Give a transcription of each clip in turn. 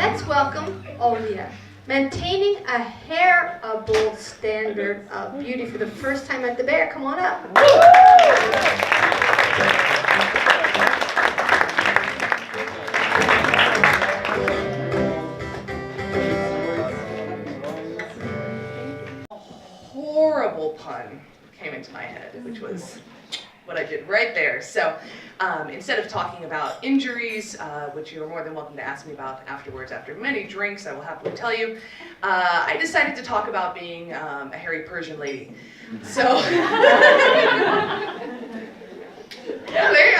Let's welcome Olia, maintaining a hairable standard of beauty for the first time at the Bear. Come on up. A horrible pun came into my head, which was what I did right there. So instead of talking about injuries, which you're more than welcome to ask me about afterwards, after many drinks, I will happily tell you, I decided to talk about being a hairy Persian lady. So, yeah, there you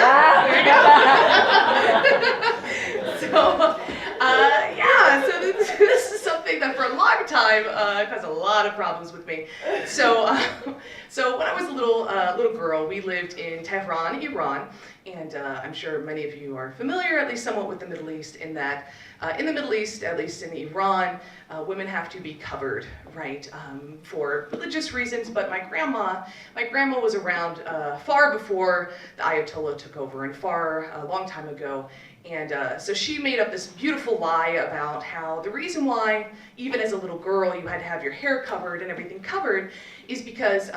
go. So this is something that for a long time caused a lot of problems with me. So when I was a little girl, we lived in Tehran, Iran, and I'm sure many of you are familiar, at least somewhat, with the Middle East, in that in the Middle East, at least in Iran, women have to be covered, right, for religious reasons. But my grandma was around far before the Ayatollah took over, and a long time ago. And so she made up this beautiful lie about how the reason why, even as a little girl, you had to have your hair covered and everything covered is because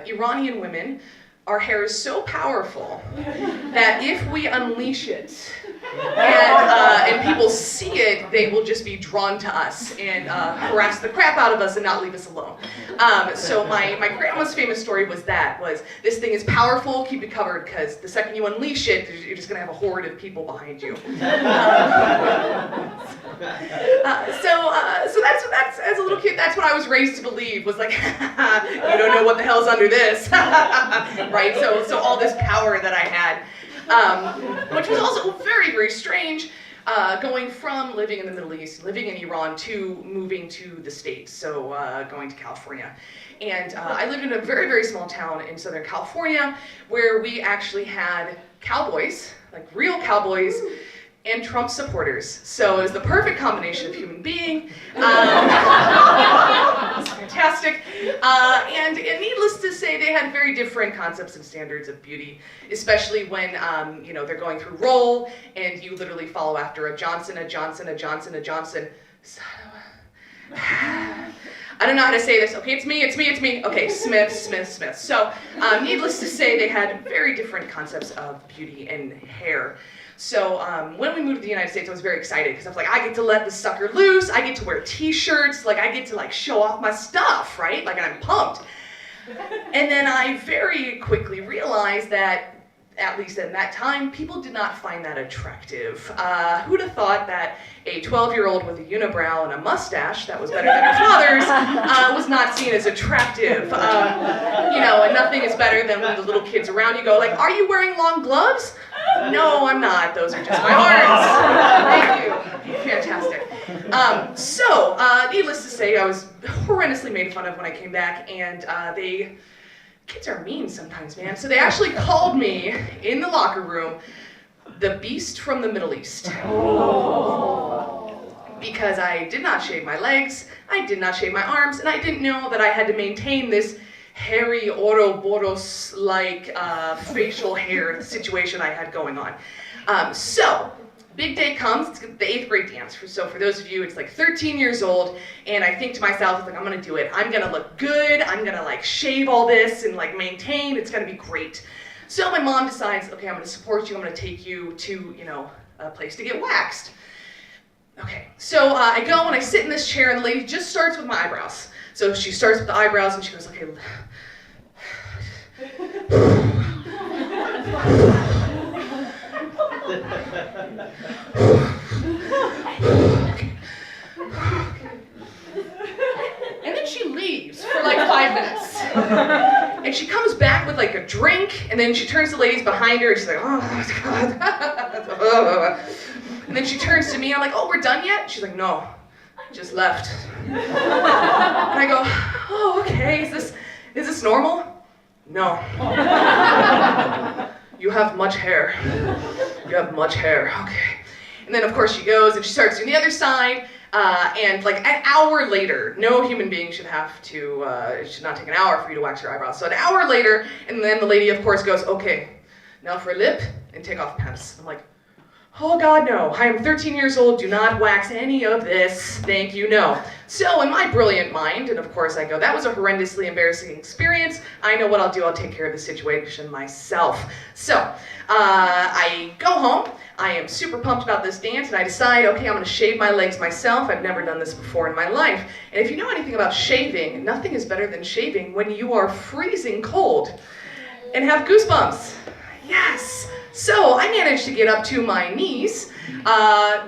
Iranian women, our hair is so powerful that if we unleash it and people see it, they will just be drawn to us and harass the crap out of us and not leave us alone. So my grandma's famous story was this thing is powerful, keep it covered, because the second you unleash it, you're just going to have a horde of people behind you. So that's as a little kid, that's what I was raised to believe, was like, you don't know what the hell's under this. Right? So all this power that I had, which was also very, very strange, going from living in the Middle East, living in Iran, to moving to the States, so going to California. And I lived in a very, very small town in Southern California where we actually had cowboys, like real cowboys, and Trump supporters. So it was the perfect combination of human being. It was fantastic. And needless to say, they had very different concepts and standards of beauty, especially when they're going through roll and you literally follow after a Johnson, a Johnson, a Johnson, a Johnson. I don't know how to say this. Okay, it's me. Okay, Smith. So needless to say, they had very different concepts of beauty and hair. So when we moved to the United States, I was very excited because I was like, I get to let the sucker loose. I get to wear t-shirts. Like, I get to show off my stuff, right? Like, I'm pumped. And then I very quickly realized that, at least at that time, people did not find that attractive. Who'd have thought that a 12-year-old with a unibrow and a mustache that was better than her father's was not seen as attractive? And nothing is better than when the little kids around you go like, are you wearing long gloves? No, I'm not. Those are just my arms. Thank you. Fantastic. Needless to say, I was horrendously made fun of when I came back, and kids are mean sometimes, man. So they actually called me in the locker room the Beast from the Middle East. Oh. Because I did not shave my legs, I did not shave my arms, and I didn't know that I had to maintain this hairy Ouroboros-like facial hair situation I had going on. Big day comes, it's the 8th grade dance. So for those of you, it's like 13 years old, and I think to myself, I'm gonna do it. I'm gonna look good, I'm gonna shave all this and maintain, it's gonna be great. So my mom decides, okay, I'm gonna support you, I'm gonna take you to, a place to get waxed. Okay, so I go and I sit in this chair, and the lady just starts with my eyebrows. So she starts with the eyebrows, and she goes, okay. And then she leaves for 5 minutes. And she comes back with a drink, and then she turns to the ladies behind her, and she's like, oh God. And then she turns to me, and I'm like, oh, we're done yet? She's like, no, just left. And I go, oh, okay, is this normal? No. You have much hair. Okay. And then of course she goes and she starts doing the other side, and an hour later, no human being should have to, it should not take an hour for you to wax your eyebrows. So an hour later, and then the lady of course goes, okay, now for a lip, and take off pants. I'm like, Oh God, no. I am 13 years old. Do not wax any of this. Thank you, no. So in my brilliant mind, and of course I go, that was a horrendously embarrassing experience. I know what I'll do. I'll take care of the situation myself. So I go home. I am super pumped about this dance, and I decide, okay, I'm going to shave my legs myself. I've never done this before in my life. And if you know anything about shaving, nothing is better than shaving when you are freezing cold and have goosebumps. Yes. So I managed to get up to my knees,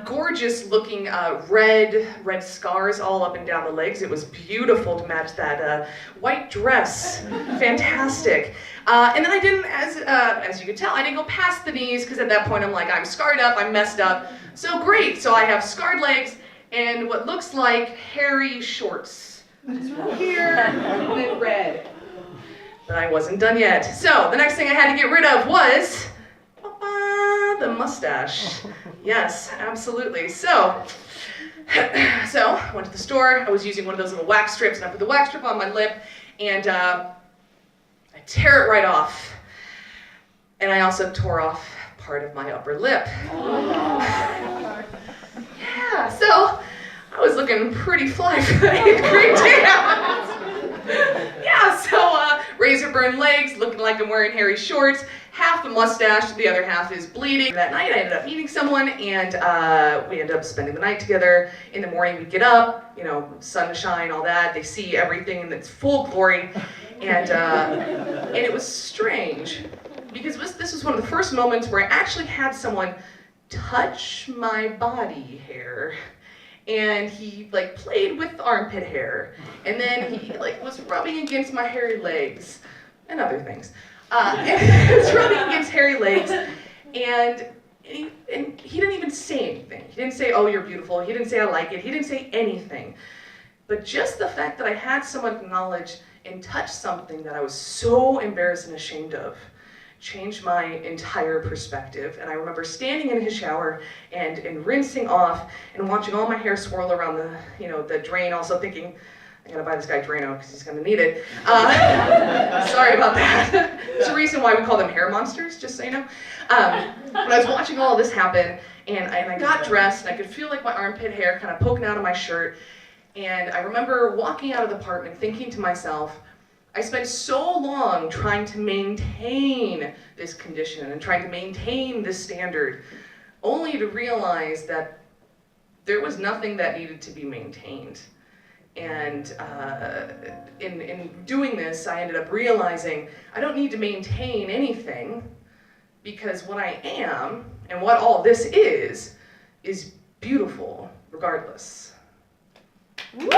gorgeous looking red scars all up and down the legs. It was beautiful to match that white dress, fantastic. And then I didn't, as you could tell, I didn't go past the knees because at that point I'm like, I'm scarred up, I'm messed up. So great, so I have scarred legs and what looks like hairy shorts. Just right here, and then red. But I wasn't done yet. So the next thing I had to get rid of was the mustache. Yes, absolutely. So I went to the store. I was using one of those little wax strips, and I put the wax strip on my lip, and I tear it right off. And I also tore off part of my upper lip. Yeah, so I was looking pretty fly for the 8th grade dance. Yeah, so razor burn legs, looking like I'm wearing hairy shorts, half the mustache, the other half is bleeding. That night I ended up meeting someone, and we ended up spending the night together. In the morning we get up, you know, sun to shine, all that. They see everything in its full glory, and it was strange because this was one of the first moments where I actually had someone touch my body hair. And he like played with armpit hair, and then he like was rubbing against my hairy legs and other things. He was rubbing against hairy legs, and he didn't even say anything. He didn't say, "Oh, you're beautiful." He didn't say, "I like it." He didn't say anything. But just the fact that I had someone acknowledge and touch something that I was so embarrassed and ashamed of changed my entire perspective. And I remember standing in his shower and rinsing off and watching all my hair swirl around the drain, also thinking, I gotta buy this guy Drano because he's gonna need it. Sorry about that. There's a reason why we call them hair monsters, just so you know. But I was watching all this happen, and I got dressed, and I could feel like my armpit hair kind of poking out of my shirt. And I remember walking out of the apartment thinking to myself, I spent so long trying to maintain this condition and trying to maintain this standard, only to realize that there was nothing that needed to be maintained. And in doing this, I ended up realizing I don't need to maintain anything, because what I am and what all this is beautiful regardless. Woo!